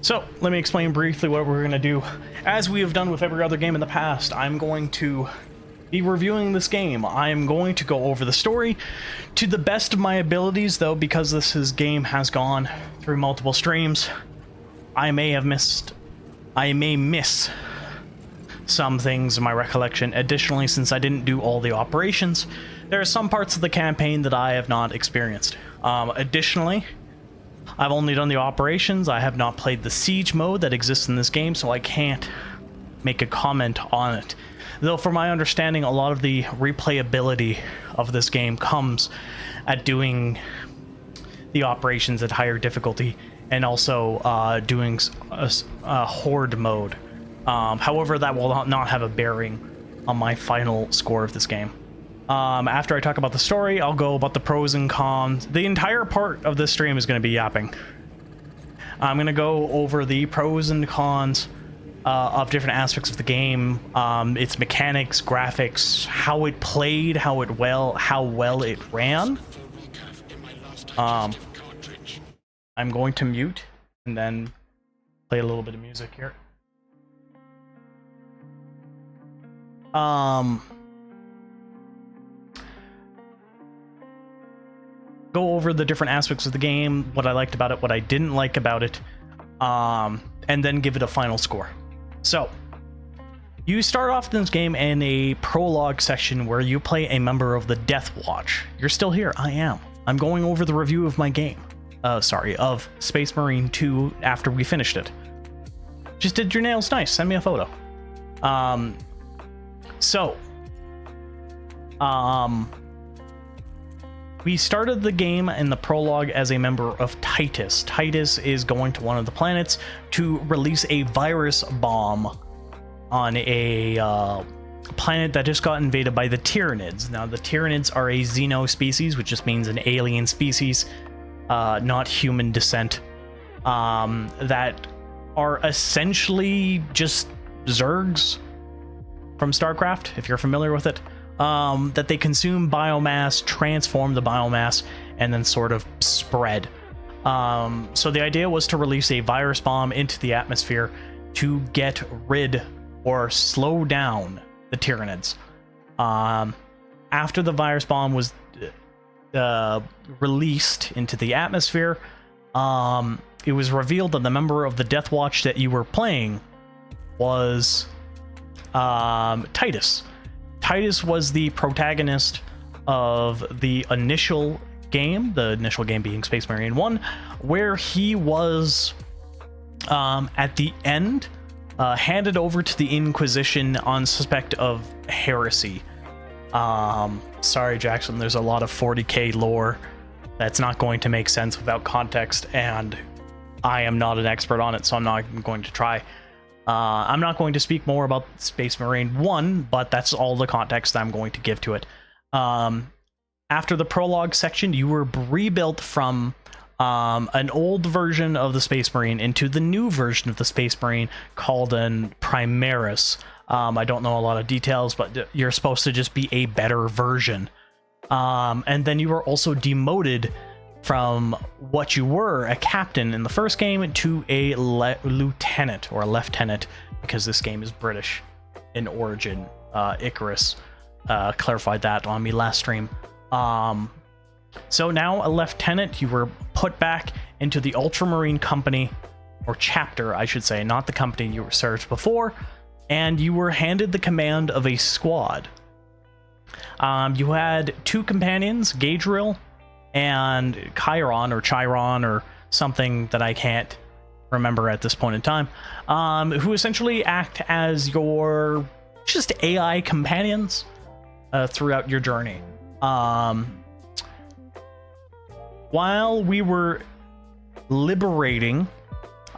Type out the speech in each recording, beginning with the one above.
So let me explain briefly what we're going to do. As we have done with every other game in the past, I'm going to be reviewing this game. I'm going to go over the story to the best of my abilities, though, because game has gone through multiple streams. I may miss some things in my recollection. Additionally, since I didn't do all the operations, there are some parts of the campaign that I have not experienced. Additionally, I've only done the operations. I have not played the siege mode that exists in this game, so I can't make a comment on it. Though from my understanding, a lot of the replayability of this game comes at doing the operations at higher difficulty and also doing a horde mode. However, that will not have a bearing on my final score of this game. After I talk about the story, I'll go about the pros and cons. The entire part of this stream is going to be yapping. I'm going to go over the pros and cons of different aspects of the game, its mechanics, graphics, how it played, how well it ran. I'm going to mute and then play a little bit of music here. Go over the different aspects of the game, what I liked about it, what I didn't like about it, and then give it a final score. So, you start off this game in a prologue section where you play a member of the Death Watch. You're still here. I am. I'm going over the review of my game. Of Space Marine 2 after we finished it. Just did your nails nice. Send me a photo. We started the game in the prologue as a member of Titus. Titus is going to one of the planets to release a virus bomb on a planet that just got invaded by the Tyranids. Now, the Tyranids are a xeno species, which just means an alien species, not human descent, that are essentially just Zergs from StarCraft, if you're familiar with it. That they consume biomass, transform the biomass, and then sort of spread. So the idea was to release a virus bomb into the atmosphere to get rid or slow down the Tyranids. After the virus bomb was released into the atmosphere, it was revealed that the member of the Death Watch that you were playing was Titus. Titus was the protagonist of the initial game being Space Marine 1, where he was, at the end, handed over to the Inquisition on suspect of heresy. Sorry, Jackson, there's a lot of 40k lore that's not going to make sense without context, and I am not an expert on it, so I'm not going to try. I'm not going to speak more about Space Marine 1, but that's all the context I'm going to give to it. After the prologue section, you were rebuilt from an old version of the Space Marine into the new version of the Space Marine called an Primaris. I don't know a lot of details, but you're supposed to just be a better version. And then you were also demoted from what you were, a captain in the first game, to a lieutenant or a lieutenant, because this game is British in origin. Icarus clarified that on me last stream. So now a lieutenant, you were put back into the Ultramarine Company, or chapter, I should say, not the company you were served before, and you were handed the command of a squad. You had two companions, Gadriel and Chiron or something that I can't remember at this point in time, who essentially act as your just AI companions throughout your journey. While we were liberating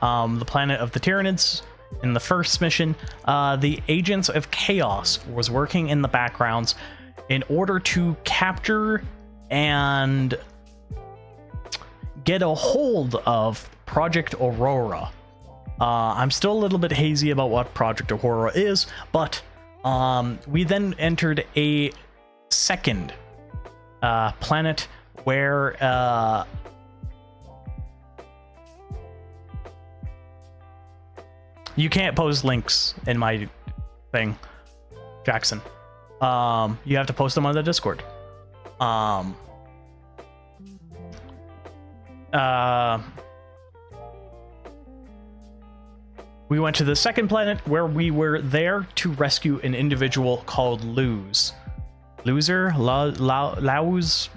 the planet of the Tyranids in the first mission, the Agents of Chaos was working in the backgrounds in order to capture and get a hold of Project Aurora. I'm still a little bit hazy about what Project Aurora is, but we then entered a second planet where You can't post links in my thing, Jackson. You have to post them on the Discord. We went to the second planet where we were there to rescue an individual called Luz. Lauz,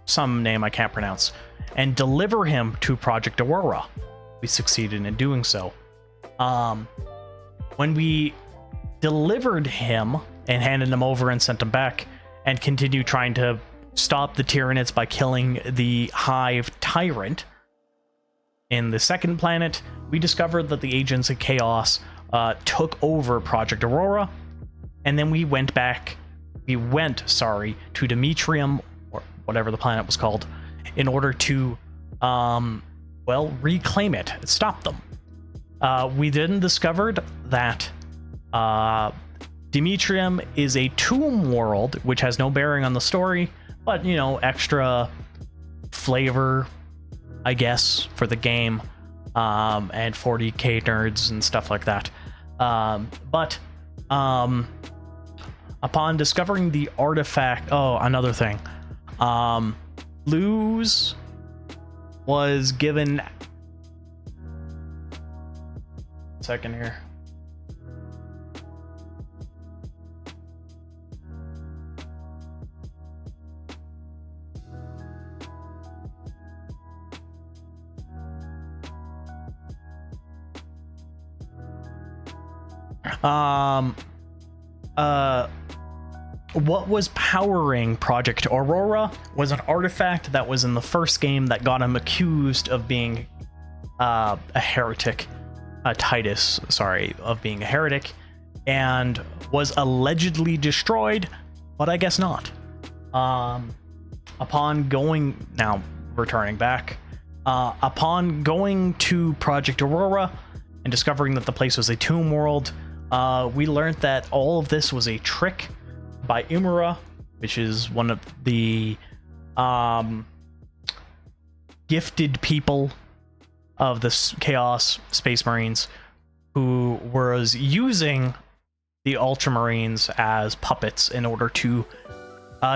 some name I can't pronounce, and deliver him to Project Aurora. We succeeded in doing so. When we delivered him and handed him over and sent him back, and continued trying to stop the Tyranids by killing the Hive Tyrant, in the second planet, we discovered that the Agents of Chaos took over Project Aurora, and then we went, to Demetrium, or whatever the planet was called, in order to, reclaim it, stop them. We then discovered that Demetrium is a tomb world, which has no bearing on the story, but, you know, extra flavor, I guess, for the game, and 40k nerds and stuff like that. But upon discovering the artifact, another thing, Luz was given, second here. What was powering Project Aurora was an artifact that was in the first game that got him accused of being a heretic, of being a heretic, and was allegedly destroyed, but I guess not. Upon going to Project Aurora and discovering that the place was a tomb world, we learned that all of this was a trick by Imura, which is one of the gifted people of the Chaos Space Marines, who was using the Ultramarines as puppets in order to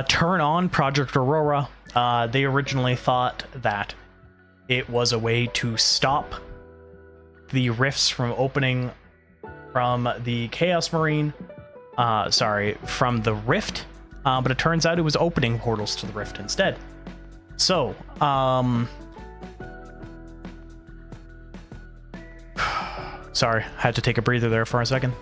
turn on Project Aurora. They originally thought that it was a way to stop the rifts from opening from the Chaos Marine, from the Rift, but it turns out it was opening portals to the Rift instead. So, sorry, had to take a breather there for a second.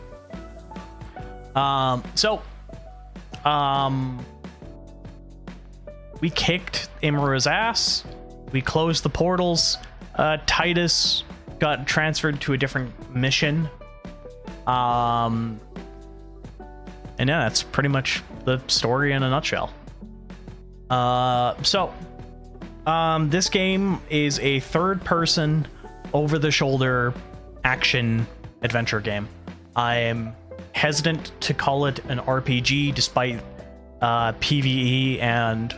We kicked Imura's ass, we closed the portals, Titus got transferred to a different mission, and yeah, that's pretty much the story in a nutshell. This game is a third-person, over-the-shoulder action adventure game. I am hesitant to call it an RPG, despite PvE and...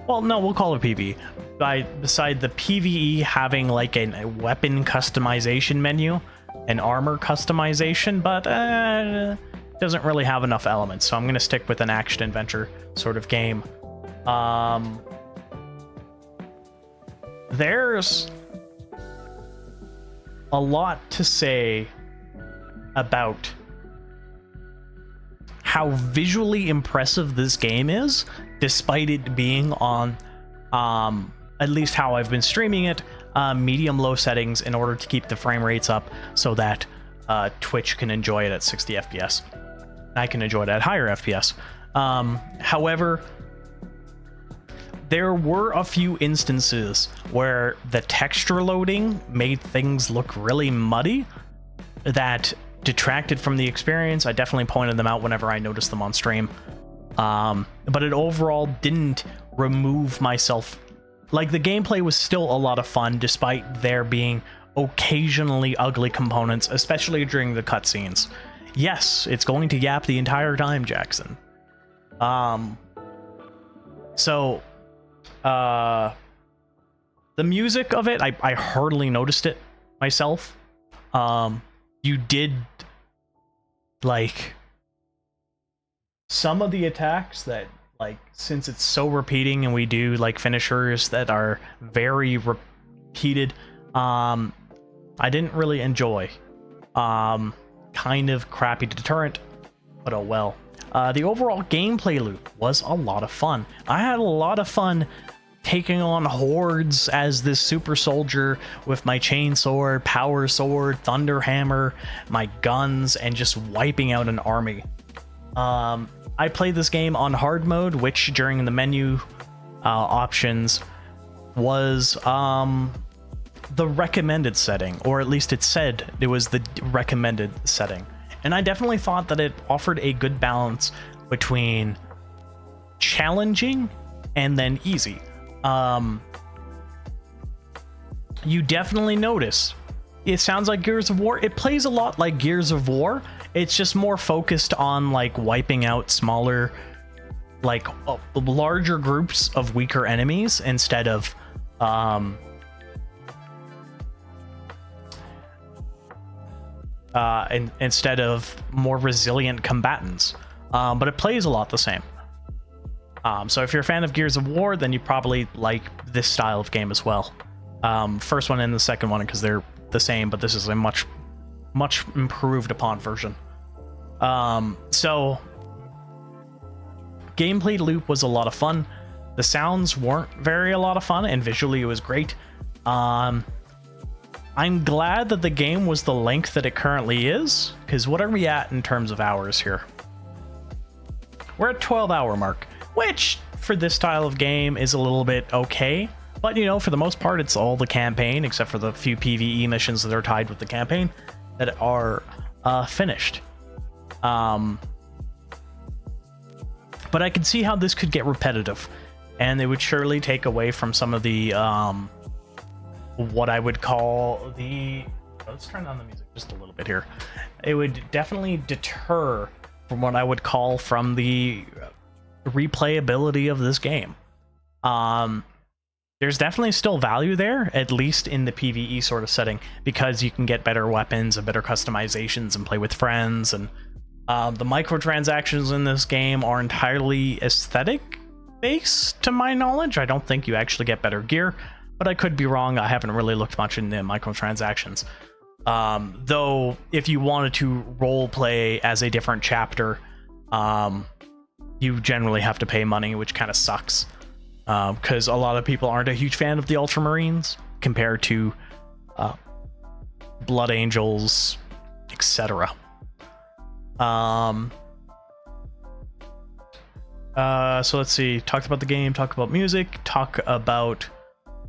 Well, no, we'll call it PvE. Beside the PvE having like a weapon customization menu, an armor customization, but doesn't really have enough elements, so I'm going to stick with an action-adventure sort of game. There's a lot to say about how visually impressive this game is, despite it being on, at least how I've been streaming it, medium-low settings in order to keep the frame rates up so that Twitch can enjoy it at 60 FPS. I can enjoy it at higher FPS. However, there were a few instances where the texture loading made things look really muddy that detracted from the experience. I definitely pointed them out whenever I noticed them on stream. But it overall didn't remove myself. Like, the gameplay was still a lot of fun, despite there being occasionally ugly components, especially during the cutscenes. Yes, it's going to yap the entire time, Jackson. The music of it, I hardly noticed it myself. you did like some of the attacks that, like, since it's so repeating and we do like finishers that are very repeated, I didn't really enjoy. Kind of crappy deterrent, but oh well. The overall gameplay loop was a lot of fun. I had a lot of fun taking on hordes as this super soldier with my chainsword, power sword, thunder hammer, my guns, and just wiping out an army. I played this game on hard mode, which during the menu options was the recommended setting, or at least it said it was the recommended setting. And I definitely thought that it offered a good balance between challenging and then easy. You definitely notice it sounds like Gears of War. It plays a lot like Gears of War. It's just more focused on like wiping out smaller, like larger groups of weaker enemies instead of instead of more resilient combatants. But it plays a lot the same. So if you're a fan of Gears of War, then you probably like this style of game as well. First one and the second one, because they're the same, but this is a much improved upon version. So gameplay loop was a lot of fun. The sounds weren't a lot of fun, and visually it was great. I'm glad that the game was the length that it currently is, because what are we at in terms of hours here? We're at 12-hour mark, which for this style of game is a little bit okay. But, you know, for the most part, it's all the campaign, except for the few PvE missions that are tied with the campaign that are finished. But I can see how this could get repetitive, and it would surely take away from some of the what I would call the... Let's turn on the music just a little bit here. It would definitely deter from what I would call from the replayability of this game. There's definitely still value there, at least in the PvE sort of setting, because you can get better weapons and better customizations and play with friends. And the microtransactions in this game are entirely aesthetic based, to my knowledge. I don't think you actually get better gear, but I could be wrong. I haven't really looked much into microtransactions. Though, if you wanted to role play as a different chapter, you generally have to pay money, which kind of sucks. Because a lot of people aren't a huge fan of the Ultramarines compared to Blood Angels, etc. So let's see. Talked about the game, talked about music, talk about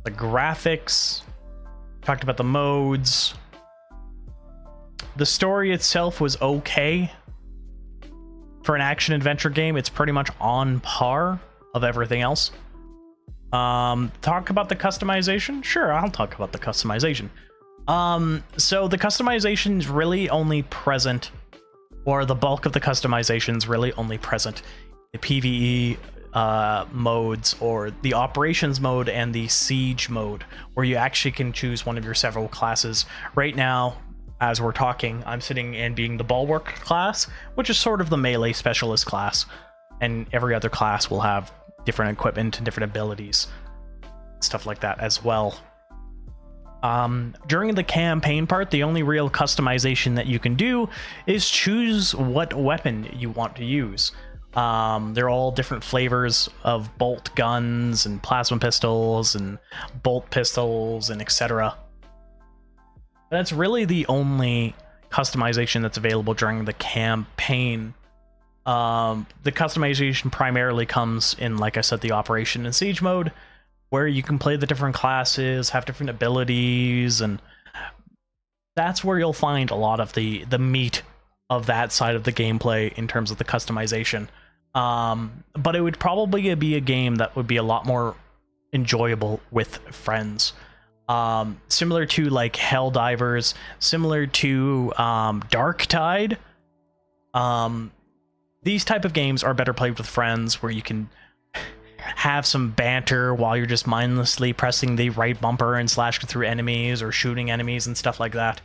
the graphics, talked about the modes. The story itself was okay. For an action-adventure game, it's pretty much on par of everything else. Talk about the customization? Sure, I'll talk about the customization. So the customization is really only present, or the bulk of the customization is really only present in the PvE modes, or the operations mode and the siege mode, where you actually can choose one of your several classes. Right now, as we're talking, I'm sitting in being the Bulwark class, which is sort of the melee specialist class, and every other class will have different equipment and different abilities, stuff like that as well. During the campaign part, the only real customization that you can do is choose what weapon you want to use. They're all different flavors of bolt guns and plasma pistols and bolt pistols and etc. That's really the only customization that's available during the campaign. The customization primarily comes in, like I said, the operation and siege mode, where you can play the different classes, have different abilities, and that's where you'll find a lot of the meat of that side of the gameplay in terms of the customization. But it would probably be a game that would be a lot more enjoyable with friends. Similar to like Helldivers, similar to Dark Tide. These type of games are better played with friends, where you can have some banter while you're just mindlessly pressing the right bumper and slashing through enemies or shooting enemies and stuff like that.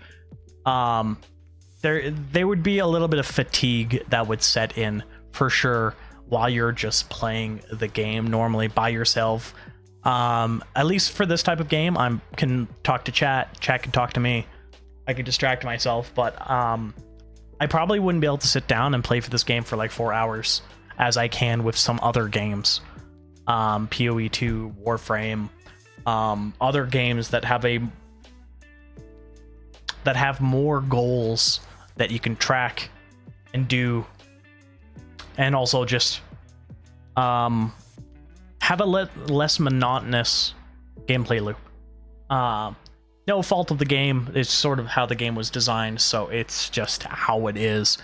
there would be a little bit of fatigue that would set in for sure while you're just playing the game normally by yourself. At least for this type of game, I can talk to chat can talk to me, I can distract myself, but I probably wouldn't be able to sit down and play for this game for like 4 hours as I can with some other games, PoE2, Warframe, other games that have more goals that you can track and do, and also just have a less monotonous gameplay loop. No fault of the game, it's sort of how the game was designed, so it's just how it is.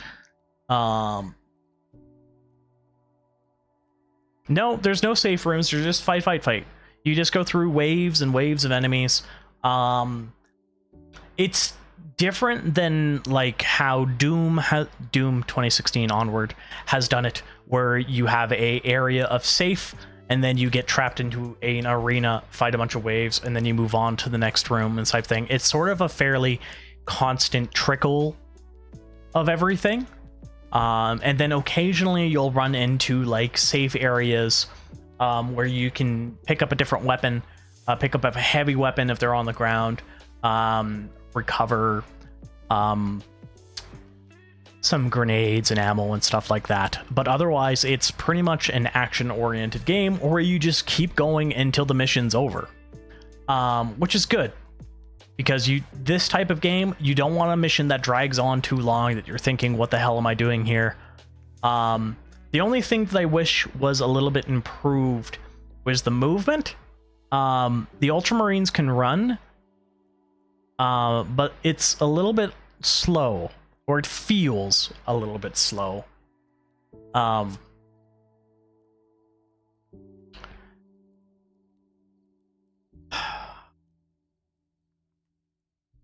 No, there's no safe rooms, there's just fight. You just go through waves and waves of enemies. It's different than like how Doom 2016 onward has done it, where you have a area of safe and then you get trapped into an arena, fight a bunch of waves, and then you move on to the next room and type thing. It's sort of a fairly constant trickle of everything. And then occasionally you'll run into like safe areas where you can pick up a different weapon, pick up a heavy weapon if they're on the ground, recover some grenades and ammo and stuff like that. But otherwise, it's pretty much an action-oriented game where you just keep going until the mission's over, which is good, because this type of game, you don't want a mission that drags on too long, that you're thinking, what the hell am I doing here? The only thing that I wish was a little bit improved was the movement. The Ultramarines can run, but it's a little bit slow, or it feels a little bit slow.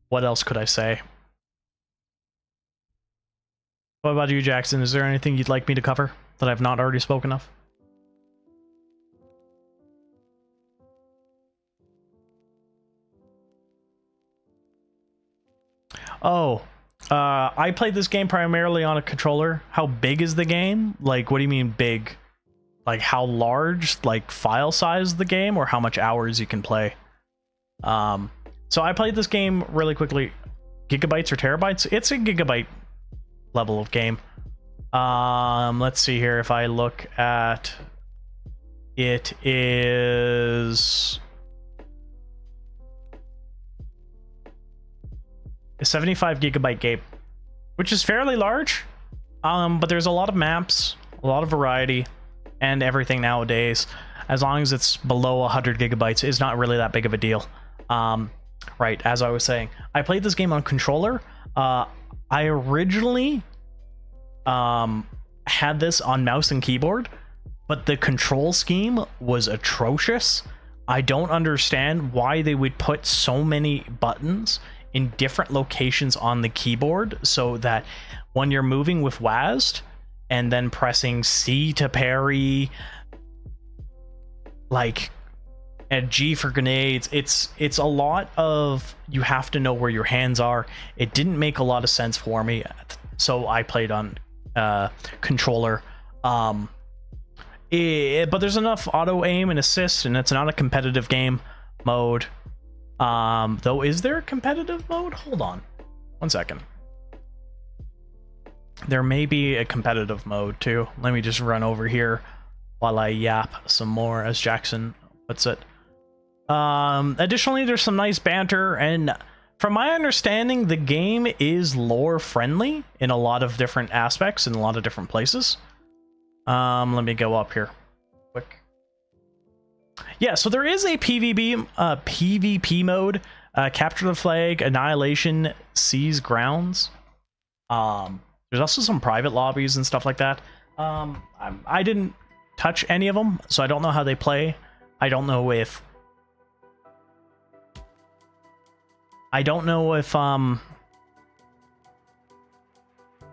What else could I say? What about you, Jackson? Is there anything you'd like me to cover that I've not already spoken of? Oh, I played this game primarily on a controller. How big is the game? Like, what do you mean big? Like, how large, like, file size of the game, or how much hours you can play? So I played this game really quickly. Gigabytes or terabytes? It's a gigabyte level of game. Let's see here. If I look at it, is a 75 gigabyte game, which is fairly large, but there's a lot of maps, a lot of variety, and everything nowadays, as long as it's below 100 gigabytes, is not really that big of a deal. Right, as I was saying, I played this game on controller. I originally had this on mouse and keyboard, but the control scheme was atrocious. I don't understand why they would put so many buttons in different locations on the keyboard, so that when you're moving with WASD and then pressing C to parry, like, and G for grenades, it's a lot of, you have to know where your hands are. It didn't make a lot of sense for me, so I played on controller. But there's enough auto aim and assist, and it's not a competitive game mode. Though, is there a competitive mode? Hold on 1 second. There may be a competitive mode too. Let me just run over here while I yap some more, as Jackson puts it. Additionally, there's some nice banter, and from my understanding, the game is lore friendly in a lot of different aspects, in a lot of different places. Let me go up here quick. Yeah, so there is a PvP mode, capture the flag, annihilation, seize grounds. There's also some private lobbies and stuff like that. I didn't touch any of them, so I don't know how they play. I don't know if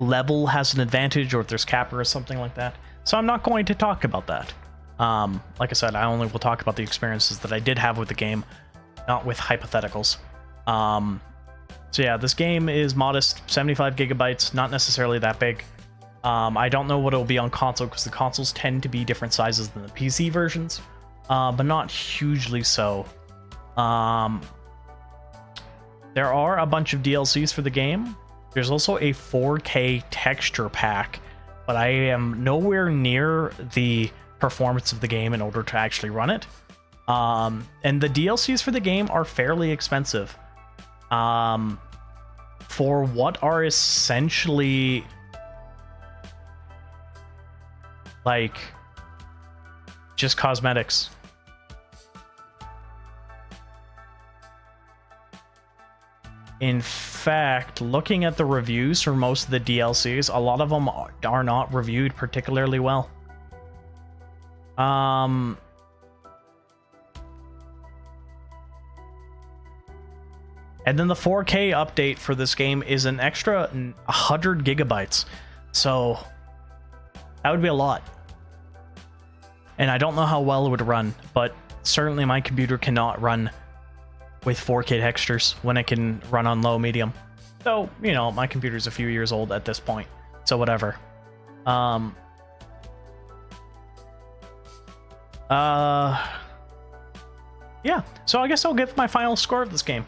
level has an advantage, or if there's capper or something like that. So I'm not going to talk about that. Like I said, I only will talk about the experiences that I did have with the game, not with hypotheticals. So yeah, this game is modest, 75 gigabytes, not necessarily that big. I don't know what it'll be on console because the consoles tend to be different sizes than the PC versions, but not hugely so. There are a bunch of DLCs for the game. There's also a 4K texture pack, but I am nowhere near the performance of the game in order to actually run it. And the DLCs for the game are fairly expensive. For what are essentially like just cosmetics. In fact, looking at the reviews for most of the DLCs, a lot of them are not reviewed particularly well. And then the 4K update for this game is an extra 100 gigabytes. So that would be a lot. And I don't know how well it would run, but certainly my computer cannot run with 4K textures when it can run on low medium. So, you know, my computer's a few years old at this point, so whatever. Yeah, so I guess I'll give my final score of this game.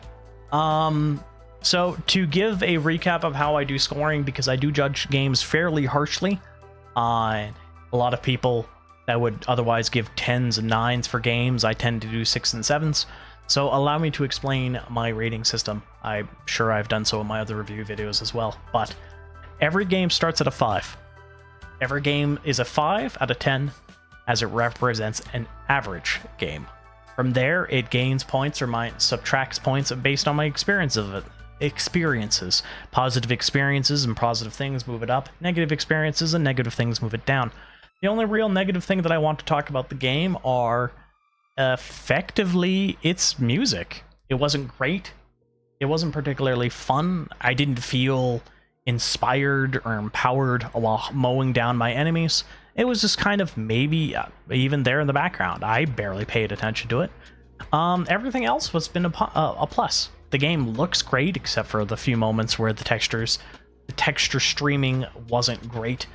So to give a recap of how I do scoring, because I do judge games fairly harshly, a lot of people that would otherwise give 10s and 9s for games, I tend to do 6s and 7s. So allow me to explain my rating system. I'm sure I've done so in my other review videos as well, but every game starts at a 5. Every game is a 5 out of 10 as it represents an average game. From there, it gains points or subtracts points based on my experiences. Positive experiences and positive things move it up. Negative experiences and negative things move it down. The only real negative thing that I want to talk about the game are effectively its music. It wasn't great. It wasn't particularly fun. I didn't feel inspired or empowered while mowing down my enemies. It was just kind of maybe even there in the background. I barely paid attention to it. Everything else has been a plus. The game looks great, except for the few moments where the texture streaming wasn't great.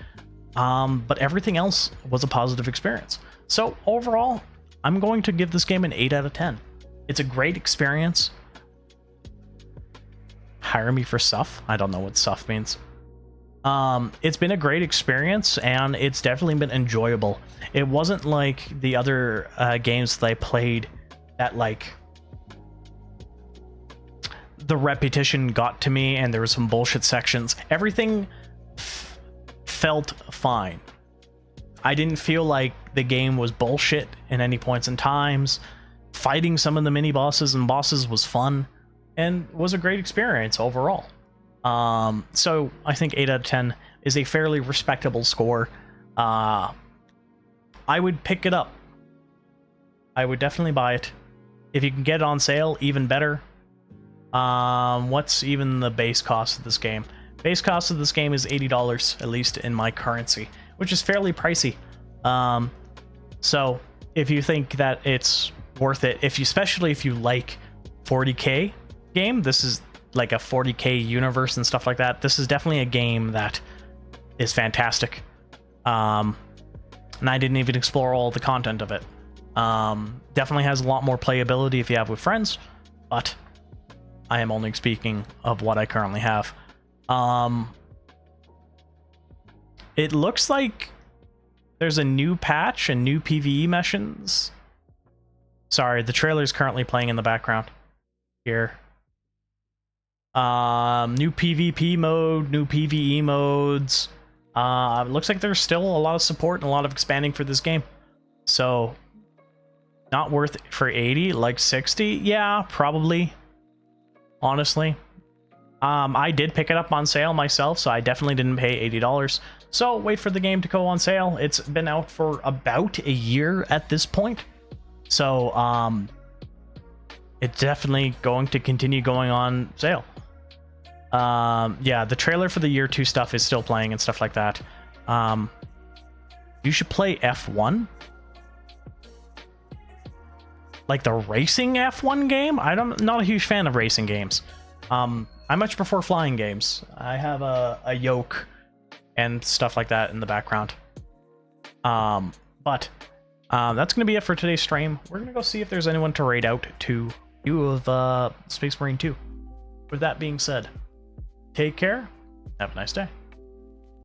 But everything else was a positive experience. So overall, I'm going to give this game an 8 out of 10. It's a great experience. Hire me for stuff. I don't know what stuff means. It's been a great experience, and it's definitely been enjoyable. It wasn't like the other games that I played that, like, the repetition got to me and there were some bullshit sections. Everything felt fine. I didn't feel like the game was bullshit in any points in times. Fighting some of the mini bosses and bosses was fun and was a great experience overall. So I think 8 out of 10 is a fairly respectable score. I would pick it up. I would definitely buy it. If you can get it on sale, even better. What's even the base cost of this game? Base cost of this game is $80, at least in my currency, which is fairly pricey. So if you think that it's worth it, especially if you like 40K game, this is like a 40K universe and stuff like that. This is definitely a game that is fantastic. And I didn't even explore all the content of it. Definitely has a lot more playability if you have with friends, but I am only speaking of what I currently have. It looks like there's a new patch and new PvE missions. Sorry, the trailer's currently playing in the background here. New PvP mode, new PvE modes. Looks like there's still a lot of support and a lot of expanding for this game. So, not worth it for 80, like 60? Yeah, probably. Honestly. I did pick it up on sale myself, so I definitely didn't pay $80. So, wait for the game to go on sale. It's been out for about a year at this point. So, it's definitely going to continue going on sale. Yeah, the trailer for the year 2 stuff is still playing and stuff like that. You should play F1. Like the racing F1 game? I'm not a huge fan of racing games. I much prefer flying games. I have a yoke and stuff like that in the background. But that's going to be it for today's stream. We're going to go see if there's anyone to raid out to you of Space Marine 2. With that being said, take care. Have a nice day.